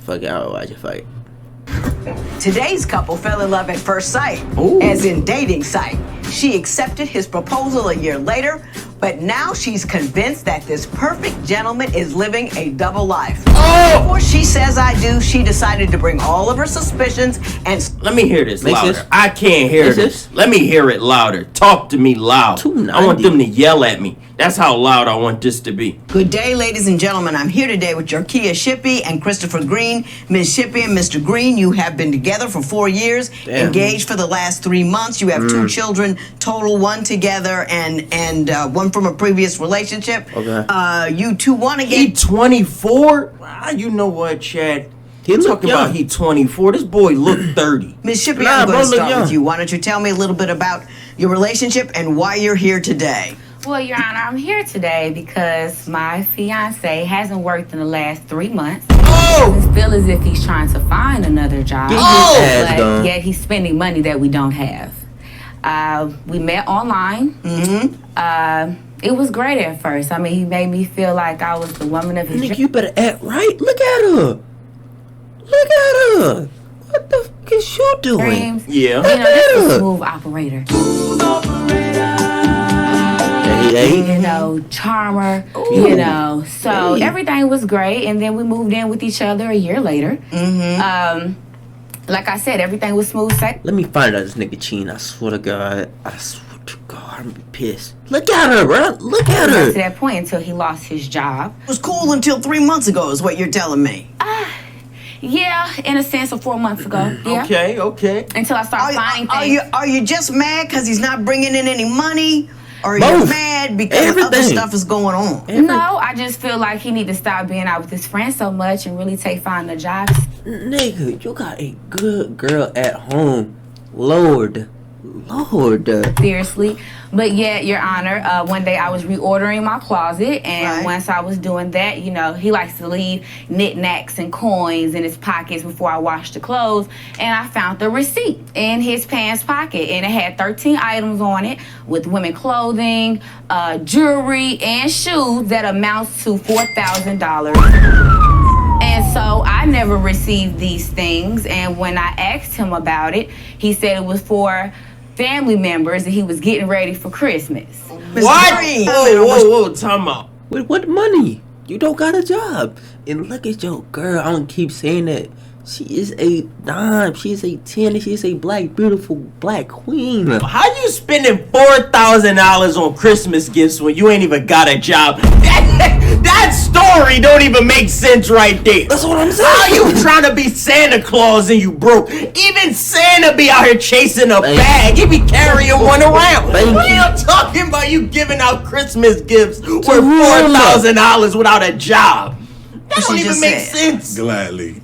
Fuck it, I'll watch it. Fuck it. Today's couple fell in love at first sight, Ooh. as in dating site. She accepted his proposal a year later, but now she's convinced that this perfect gentleman is living a double life. Oh! Before she says I do, she decided to bring all of her suspicions and... Let me hear this louder. this? I can't hear this. Let me hear it louder. Talk to me loud. 290. I want them to yell at me. That's how loud I want this to be. Good day, ladies and gentlemen. I'm here today with Jarkia Shippey and Christopher Green. Ms. Shippey and Mr. Green, you have been together for 4 years, engaged for the last 3 months. You have 2 children, total, 1 together and 1 from a previous relationship. Okay. You 2 want to He get... 24? You know what, Chad? He look Talking about young. he 24. This boy look 30. Ms. Shippey, Nah, I'm bro, going to look start young. with you. Why don't you tell me a little bit about your relationship and why you're here today? Well, Your Honor, I'm here today because my fiance hasn't worked in the last 3 months. Oh! I feel as if he's trying to find another job. Get his ass But gone. yet he's spending money that we don't have. We met online. It was great at first. I mean, he made me feel like I was the woman of his Nigga, dreams. you better act right. Look at her. Look at her. What the fuck is you doing? Yeah. You know, this is a smooth operator. Hey. You know, charmer, you know. So everything was great, and then we moved in with each other a year later. Like I said, everything was smooth sailing. Let me find out this nigga cheating. I swear to God. I swear to God, I'm gonna be pissed. Look at her, bro. Look at To her. that point until he lost his job. It was cool until 3 months ago is what you're telling me. Yeah, in a sense of 4 months ago. Yeah. Okay. Until I started finding things. Are you just mad because he's not bringing in any money? Or are you Both. mad because other Everything. stuff is going on? No, I just feel like he need to stop being out with his friends so much and really take finding the jobs. Nigga, you got a good girl at home. Lord. Seriously. But yet, Your Honor, one day I was reordering my closet, and once I was doing that, you know, he likes to leave knickknacks and coins in his pockets before I wash the clothes, and I found the receipt in his pants pocket, and it had 13 items on it with women clothing, jewelry, and shoes that amounts to $4,000. And so I never received these things, and when I asked him about it, he said it was for family members and he was getting ready for Christmas. What? Whoa, time out. With what money? You don't got a job. And look at your girl. I don't keep saying that. She is a dime. She is a 10. She is a black, beautiful black queen. How you spending $4,000 on Christmas gifts when you ain't even got a job? That story don't even make sense right there. That's what I'm saying. How you trying to be Santa Claus and you broke? Even Santa be out here chasing a bag. He be carrying one around. What are you talking about? You giving out Christmas gifts worth $4,000 without a job? That don't even make sense. Gladly.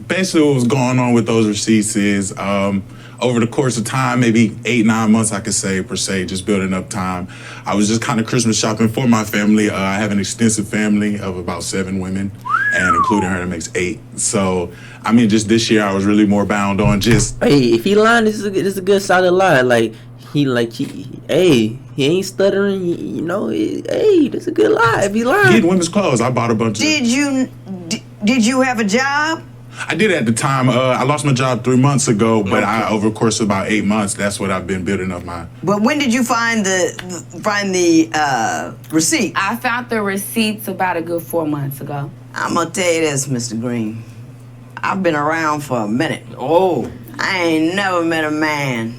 Basically what was going on with those receipts is over the course of time, maybe 8-9 months, I could say, per se, just building up time, I was just kind of Christmas shopping for my family. I have an extensive family of about 7 women, and including her, that makes 8. So, I mean, just this year, I was really more bound on just... Hey, if he lying, this is a good solid lie. Like, he ain't stuttering, you know. Hey, that's a good lie if he lying. Getting women's clothes. I bought a bunch of... Did you have a job? I did at the time. I lost my job 3 months ago, but over the course of about 8 months, that's what I've been building up my... But when did you find the receipt? I found the receipts about a good 4 months ago. I'm gonna tell you this, Mr. Green. I've been around for a minute. Oh. I ain't never met a man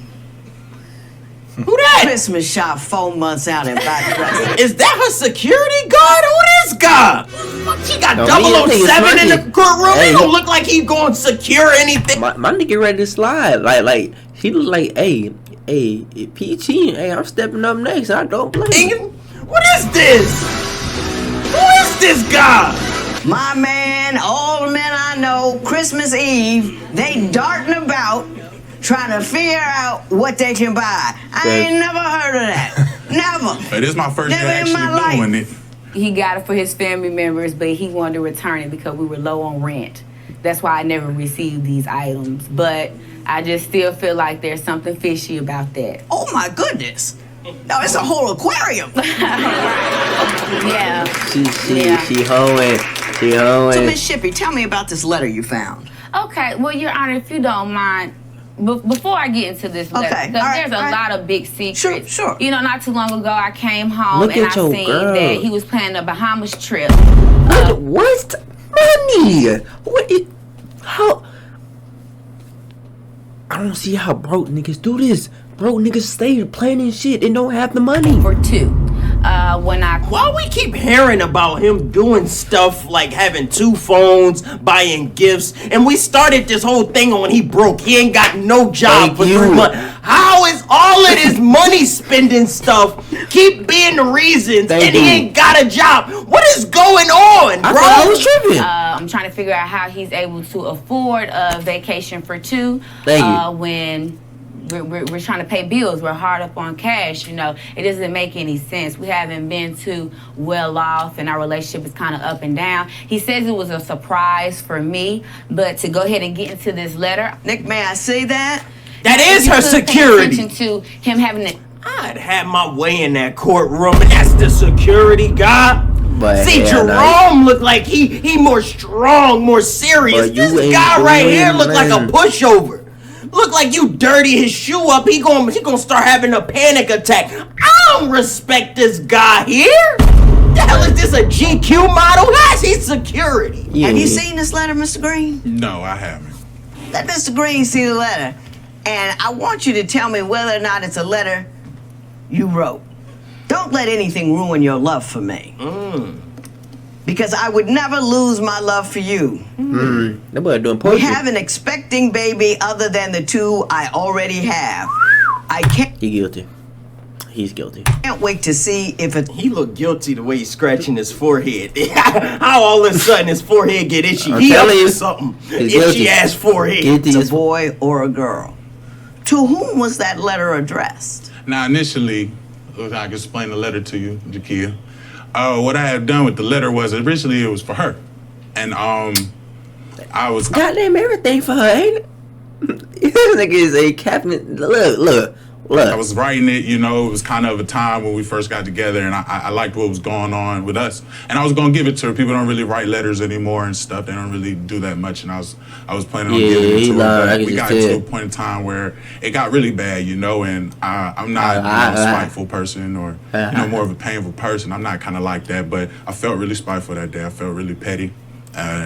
Who that? Christmas shop 4 months out and buy presents. Is that her security guard? Who this guy? He got No, 007 in the courtroom. Hey, He don't look like he going to secure anything. My nigga ready to slide. Like he look like, hey, PG. Hey, I'm stepping up next. I don't blame you. What is this? Who is this guy? My man, all the men I know, Christmas Eve, they darting about trying to figure out what they can buy. I ain't never heard of that. Never. It is my first year Never in my actually doing it. He got it for his family members, but he wanted to return it because we were low on rent. That's why I never received these items. But I just still feel like there's something fishy about that. Oh my goodness. No, it's a whole aquarium. Yeah. She hoeing. You know, So, Miss Shippey, tell me about this letter you found. Okay, well, Your Honor, if you don't mind, before I get into this letter, Okay, because all right, there's a all right. lot of big secrets. Sure. You know, not too long ago, I came home Look and at I your seen girl. that he was planning a Bahamas trip. What? Money? What? How? I don't see how broke niggas do this. Broke niggas stay planning shit and don't have the money. For two. When I Why we keep hearing about him doing stuff like having 2 phones, buying gifts, and we started this whole thing on he broke. He ain't got no job Thank for you. 3 months. How is all of this money spending stuff keep being the reasons Thank and you. he ain't got a job? What is going on, I bro? thought I was tripping. I'm trying to figure out how he's able to afford a vacation for 2 Thank you. when we're trying to pay bills. We're hard up on cash. You know, it doesn't make any sense. We haven't been too well off, and our relationship is kind of up and down. He says it was a surprise for me, but to go ahead and get into this letter, Nick, may I say that? That is you her could pay security. attention to him having to. I'd have my way in that courtroom, and that's the security guy. But See, hell, Jerome looked like he more strong, more serious. But you This ain't guy right doing here look like a nothing. pushover. Look like you dirty his shoe up. He gonna start having a panic attack. I don't respect this guy here. The hell is this, a GQ model? Guys, he's security. Yeah. Have you seen this letter, Mr. Green? No, I haven't. Let Mr. Green see the letter. And I want you to tell me whether or not it's a letter you wrote. Don't let anything ruin your love for me. Because I would never lose my love for you. That boy doing We poetry. have an expecting baby other than the 2 I already have. I He guilty. He's guilty. can't wait to see if it's He look guilty the way he's scratching his forehead. How all of a sudden his forehead get itchy? I'm He up telling to you. something. He's Itchy guilty. ass forehead. Guilty a as boy or a girl. To whom was that letter addressed? Now, initially, I can explain the letter to you, Jakia. What I had done with the letter was originally it was for her, and I was goddamn everything for her, ain't it? This nigga is a captain. Look. I was writing it, you know, it was kind of a time when we first got together, and I liked what was going on with us. And I was going to give it to her. People don't really write letters anymore and stuff. They don't really do that much. And I was planning on giving it to her. But we got to a point in time where it got really bad, you know, and I'm not a spiteful person or, you know, more of a painful person. I'm not kind of like that. But I felt really spiteful that day. I felt really petty.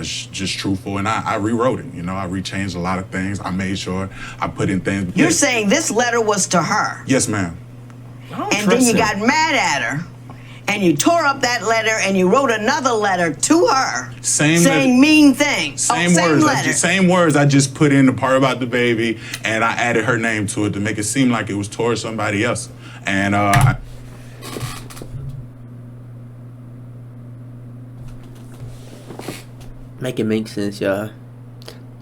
Just truthful, and I rewrote it. You know, I rechanged a lot of things. I made sure I put in things. You're saying this letter was to her. Yes, ma'am. And then you got mad at her, and you tore up that letter, and you wrote another letter to her, saying letter, mean things. Same words. Same words. I just put in the part about the baby, and I added her name to it to make it seem like it was towards somebody else. And make it make sense, y'all.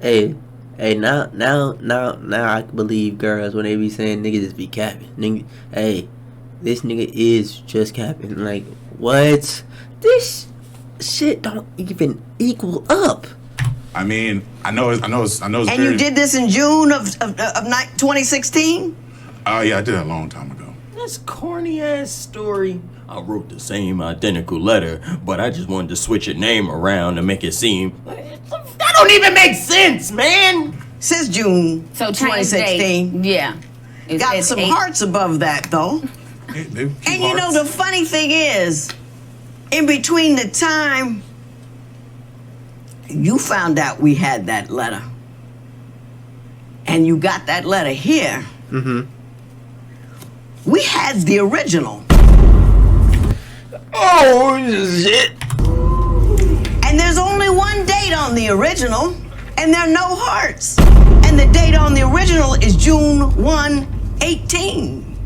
Hey, now I can believe girls when they be saying niggas just be capping. Nigga, hey, this nigga is just capping. Like, what? This shit don't even equal up. I mean, I know it's And very, you did this in June of 2016? Oh yeah, I did that a long time ago. This corny ass story. I wrote the same identical letter, but I just wanted to switch your name around to make it seem. That don't even make sense, man. Since June So 2016. Yeah. Got some hearts above that, though. And you know, the funny thing is, in between the time you found out we had that letter, and you got that letter here, we had the original. Oh, shit. And there's only one date on the original, and there are no hearts. And the date on the original is June 1, 18.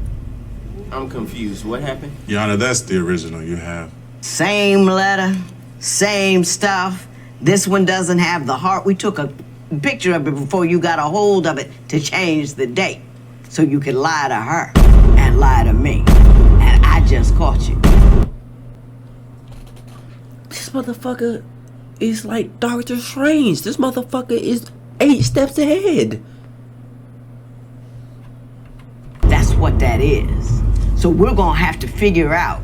I'm confused. What happened? Your Honor, that's the original you have. Same letter, same stuff. This one doesn't have the heart. We took a picture of it before you got a hold of it to change the date so you could lie to her and lie to me. And I just caught you. This motherfucker is like Doctor Strange. This motherfucker is 8 steps ahead. That's what that is. So we're gonna have to figure out.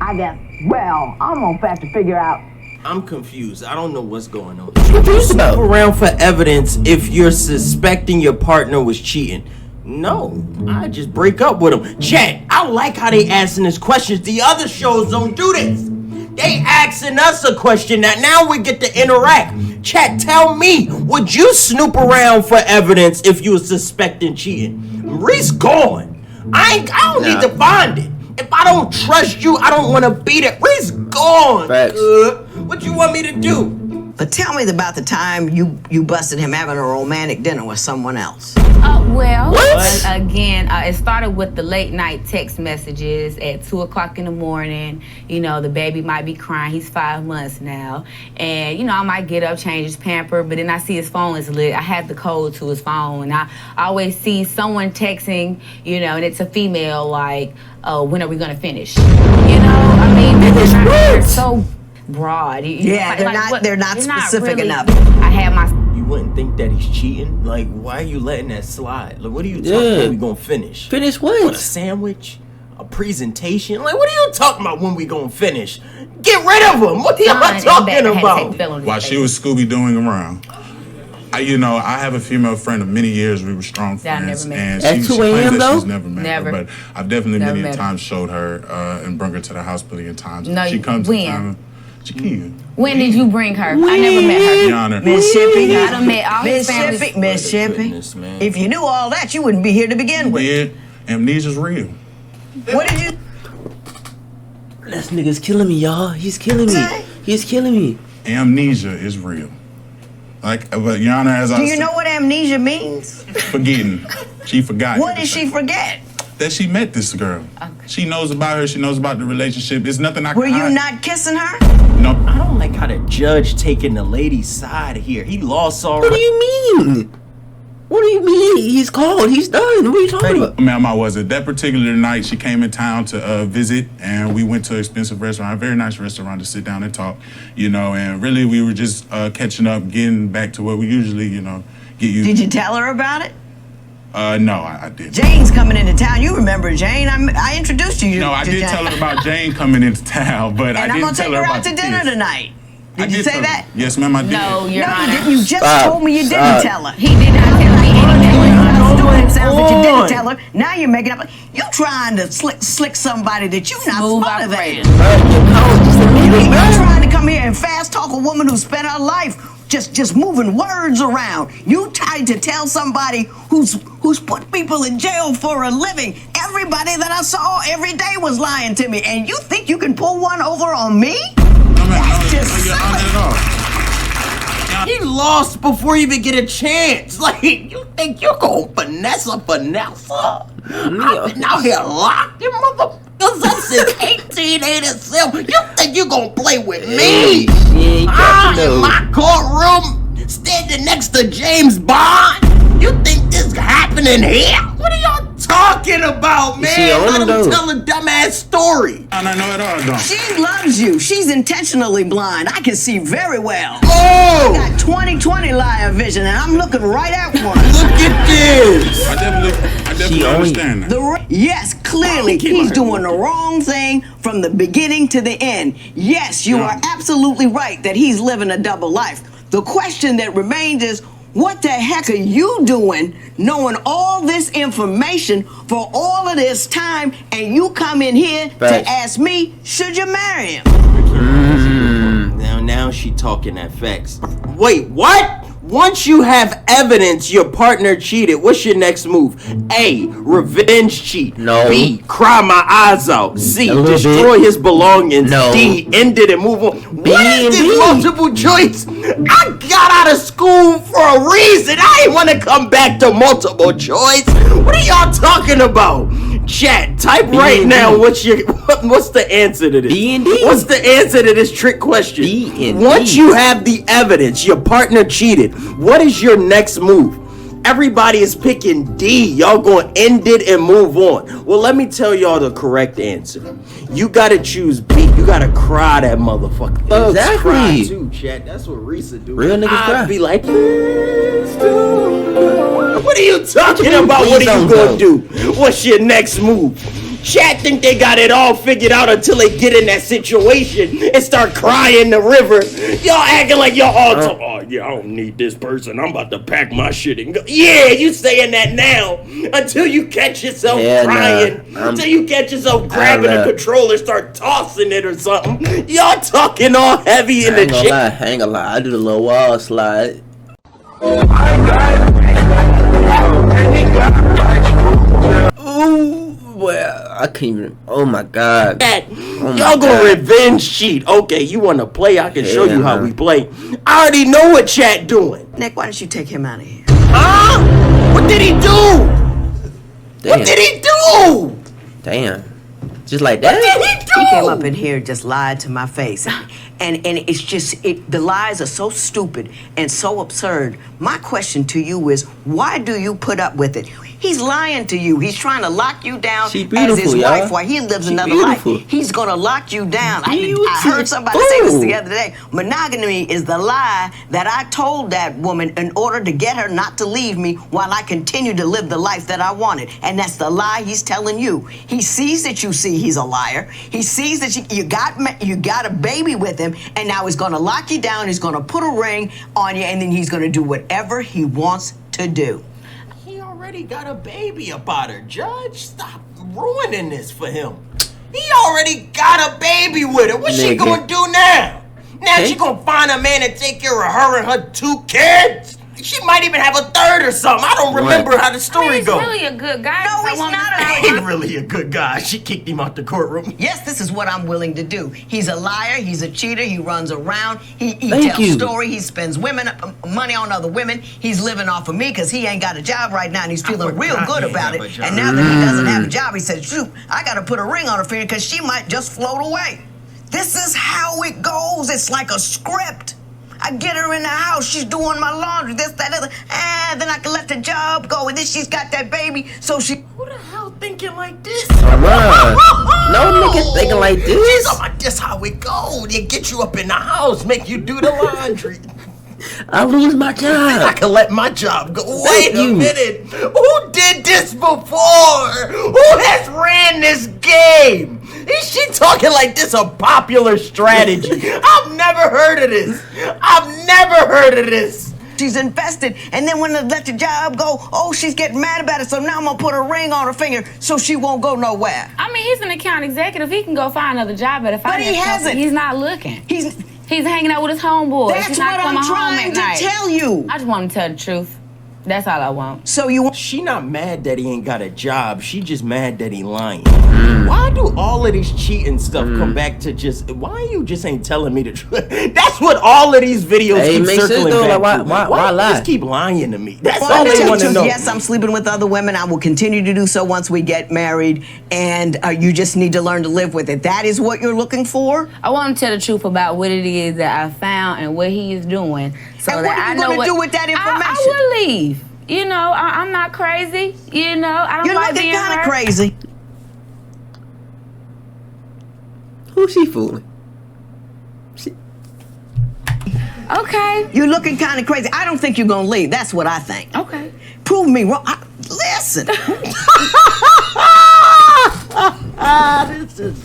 I'm gonna have to figure out I'm confused. I don't know what's going on. confused about? Snoop around for evidence if you're suspecting your partner was cheating. No, I just break up with him. Chat, I like how they asking us questions. The other shows don't do this. They asking us a question that now we get to interact. Chat, tell me, would you snoop around for evidence if you were suspecting cheating? Reese gone. I don't need to find it. If I don't trust you, I don't want to beat it. Reese gone. Facts. What you want me to do? But tell me about the time you busted him having a romantic dinner with someone else. Again, it started with the late night text messages at 2 o'clock in the morning. You know, the baby might be crying. He's 5 months now. And, you know, I might get up, change his pamper, but then I see his phone is lit. I have the code to his phone. I always see someone texting, you know, and it's a female, like, when are we going to finish? You know, I mean, they're so broad. They're not specific enough. I had my... You wouldn't think that he's cheating? Like, why are you letting that slide? Like, what are you talking about? We gonna finish? Finish what? What, a sandwich? A presentation? Like, what are you talking about when we gonna finish? Get rid of him! What are y'all talking about? While she was Scooby-Dooing around. I have a female friend of many years. We were strong friends, and she claims that she's never met her. But I've definitely many times showed her and brought her to the house plenty of times. No, she comes when? to town. When did you bring her? I never met her. Your Honor. Mississippi. I done met all his family. Mississippi. If you knew all that, you wouldn't be here to begin with. Yeah, amnesia's real. What did you... This nigga's killing me, y'all. He's killing me. He's killing me. Amnesia is real. Like, but Your Honor, as I Do you know what amnesia means? Forgetting. She forgot. What did she forget? That she met this girl. Okay. She knows about her. She knows about the relationship. There's nothing I can Were you hide. not kissing her? No. I don't like how the judge taking the lady's side here. He lost already. What do you mean? What do you mean? He's called. He's done. What are you talking about? Ma'am, I wasn't. That particular night, she came in town to visit, and we went to an expensive restaurant, a very nice restaurant, to sit down and talk, and really we were just catching up, getting back to what we usually, get used to. Did you tell her about it? No, I didn't. Jane's coming into town. You remember Jane? I introduced you. No, I did Jane. tell her about Jane coming into town, but I didn't tell her about the kids. And I'm gonna take her out to dinner tonight. Did you say that? Yes, ma'am, I did. No, Your Honor. You didn't. You just told me you didn't tell her. He did not tell me anything. It sounds that you didn't tell her. Now you're making up. You trying to slick somebody that you're not motivated. You're trying to come here and fast talk a woman who spent her life just moving words around. You tried to tell somebody who's put people in jail for a living. Everybody that I saw every day was lying to me, and you think you can pull one over on me? That's just silly. He lost before you even get a chance. Like, you think you're gonna finesse a Vanessa? I've been out here locked, you motherfuckers up since 1887. You think you gonna play with me? In my courtroom, standing next to James Bond? You think this happening here? What are y'all talking about, man? Let him tell a dumbass story. I don't know at all, don't. She loves you. She's intentionally blind. I can see very well. Oh! I got 20/20 live vision, and I'm looking right at one. Look at this. I definitely understand that. Yes, clearly, he's doing the wrong thing from the beginning to the end. Yes, you are absolutely right that he's living a double life. The question that remains is, what the heck are you doing knowing all this information for all of this time, and you come in here to ask me, should you marry him? Now she talking that facts. Wait, what? Once you have evidence your partner cheated, what's your next move? A, revenge cheat. No. B, cry my eyes out. C, destroy his belongings. No. D, end it and move on. What is this multiple choice? I got out of school for a reason. I ain't want to come back to multiple choice. What are y'all talking about? Chat, type right now. What's the answer to this? B and D. What's the answer to this trick question? B and Once D. you have the evidence, your partner cheated, what is your next move? Everybody is picking D. Y'all gonna end it and move on. Well, let me tell y'all the correct answer. You gotta choose B. You gotta cry that motherfucker. Thugs cry too, chat. That's what Risa do. Real niggas cry. I'd be like, please do. What are you talking about? What are you gonna do? What's your next move? Chat think they got it all figured out until they get in that situation and start crying the river. Y'all acting like y'all all talk, oh yeah, I don't need this person. I'm about to pack my shit and go. Yeah, you saying that now until you catch yourself crying. Until you catch yourself grabbing a controller, start tossing it or something. Y'all talking all heavy in the chair. I ain't gonna lie. I do the little wall slide. Ooh. Well, I can't even. Oh my God. Y'all gonna revenge cheat. Okay, you wanna play? I can show you how we play. I already know what chat doing. Nick, why don't you take him out of here? Huh? What did he do? Damn. What did he do? Damn. Just like that? What did he do? He came up in here and just lied to my face. And it's just, the lies are so stupid and so absurd. My question to you is, why do you put up with it? He's lying to you. He's trying to lock you down as his wife while he lives another life. He's going to lock you down. I heard somebody say this the other day. Monogamy is the lie that I told that woman in order to get her not to leave me while I continue to live the life that I wanted. And that's the lie he's telling you. He sees that you see he's a liar. He sees that you got a baby with him, and now he's going to lock you down. He's going to put a ring on you, and then he's going to do whatever he wants to do. Already got a baby about her, Judge. Stop ruining this for him. He already got a baby with her. What's she gonna do now? Now she gonna find a man to take care of her and her 2 kids? She might even have a 3rd or something. I don't remember how the story goes. He's really a good guy. No, he's not. He's really a good guy. She kicked him out the courtroom. Yes, this is what I'm willing to do. He's a liar. He's a cheater. He runs around. He tells stories. He spends money on other women. He's living off of me because he ain't got a job right now, and he's feeling real good about it. And now that he doesn't have a job, he says, shoot, I got to put a ring on her finger because she might just float away. This is how it goes. It's like a script. I get her in the house, she's doing my laundry, this, that, other, and then I can let the job go, and then she's got that baby, so she... Who the hell thinking like this? No nigga thinking like this. This how it go. They get you up in the house, make you do the laundry. I lose my job. I can let my job go. Wait a minute. Who did this before? Who has ran this game? Is she talking like this a popular strategy? I've never heard of this. I've never heard of this. She's invested, and then when they let the job go, oh, she's getting mad about it, so now I'm gonna put a ring on her finger so she won't go nowhere. I mean, he's an account executive. He can go find another job at a finance But he hasn't. He's not looking. He's hanging out with his homeboys. That's He's not what I'm coming home trying at to night. tell you. I just want him to tell the truth. That's all I want. So you want... She not mad that he ain't got a job. She just mad that he lying. Why do all of this cheating stuff come back to just... Why you just ain't telling me the truth? That's what all of these videos keep circling back to. Why lie? Just keep lying to me. That's all they want to know. Yes, I'm sleeping with other women. I will continue to do so once we get married. And you just need to learn to live with it. That is what you're looking for? I want him to tell the truth about what it is that I found and what he is doing. So and what that are you going to do with that information? I will leave. You know, I'm not crazy. You know, I don't like being hurt. You're looking kind of crazy. Who's she fooling? Okay. You're looking kind of crazy. I don't think you're going to leave. That's what I think. Okay. Prove me wrong. Listen. This is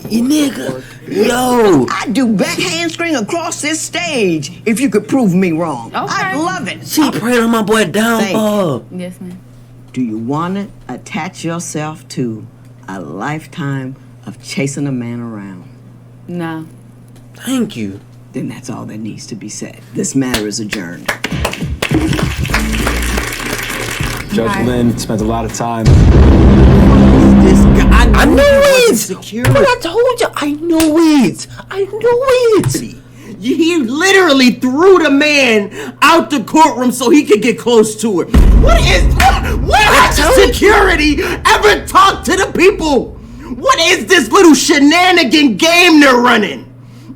nigga. Yo. I'd do back handspring across this stage if you could prove me wrong. Okay. I'd love it. She praying on my boy downfall. Yes, ma'am. Do you want to attach yourself to a lifetime of chasing a man around? No. Thank you. Then that's all that needs to be said. This matter is adjourned. Judge Lynn spent a lot of time. this guy. I knew it. Secure. But I told you, I knew it. I knew it. He literally threw the man out the courtroom so he could get close to her. What has security ever talked to the people? What is this little shenanigan game they're running?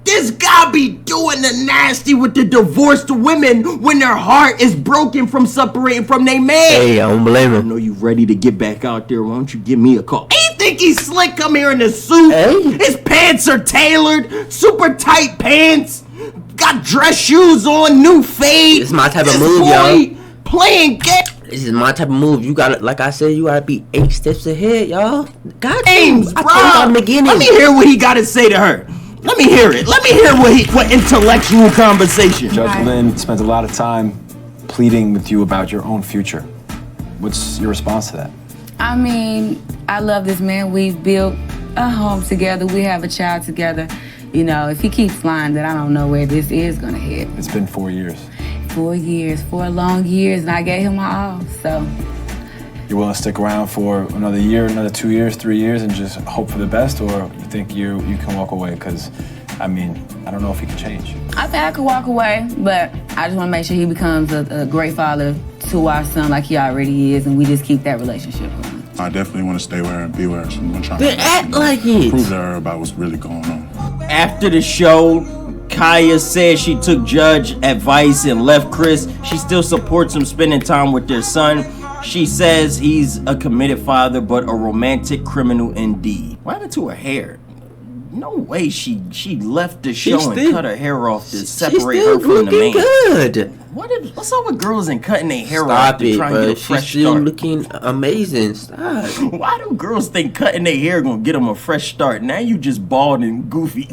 This guy be doing the nasty with the divorced women when their heart is broken from separating from their man. Hey, I don't blame him. I know you ready to get back out there. Why don't you give me a call? He think he's slick. Come here in a suit. Hey. His pants are tailored, super tight pants. Got dress shoes on, new fade. It's my type of This move, boy y'all. Playing game. This is my type of move. You gotta, like I said, you gotta be 8 steps ahead, y'all. God, James, I bro. told y'all in the beginning. Let me hear what he got to say to her. Let me hear it. Let me hear what intellectual conversation. Judge Lynn spent a lot of time pleading with you about your own future. What's your response to that? I mean, I love this man. We've built a home together. We have a child together. You know, if he keeps lying, then I don't know where this is gonna head. It's been 4 years. 4 years, 4 long years, and I gave him my all, so. You're willing to stick around for another year, another 2 years, 3 years, and just hope for the best, or you think you can walk away? Because, I mean, I don't know if he can change. I think I could walk away, but I just want to make sure he becomes a great father to our son like he already is, and we just keep that relationship going. I definitely want to stay with her and be with her. So I'm trying They act like it. prove to her about what's really going on. After the show, Kaya said she took Judge advice and left Chris. She still supports him spending time with their son. She says he's a committed father, but a romantic criminal indeed. What happened to her hair? No way she left the show and cut her hair off to separate her from the man. Good. What's up with girls and cutting their hair off Stop to it, try and bro. get a She's fresh still start? looking amazing. Stop. Why do girls think cutting their hair gonna get them a fresh start? Now you just bald and goofy.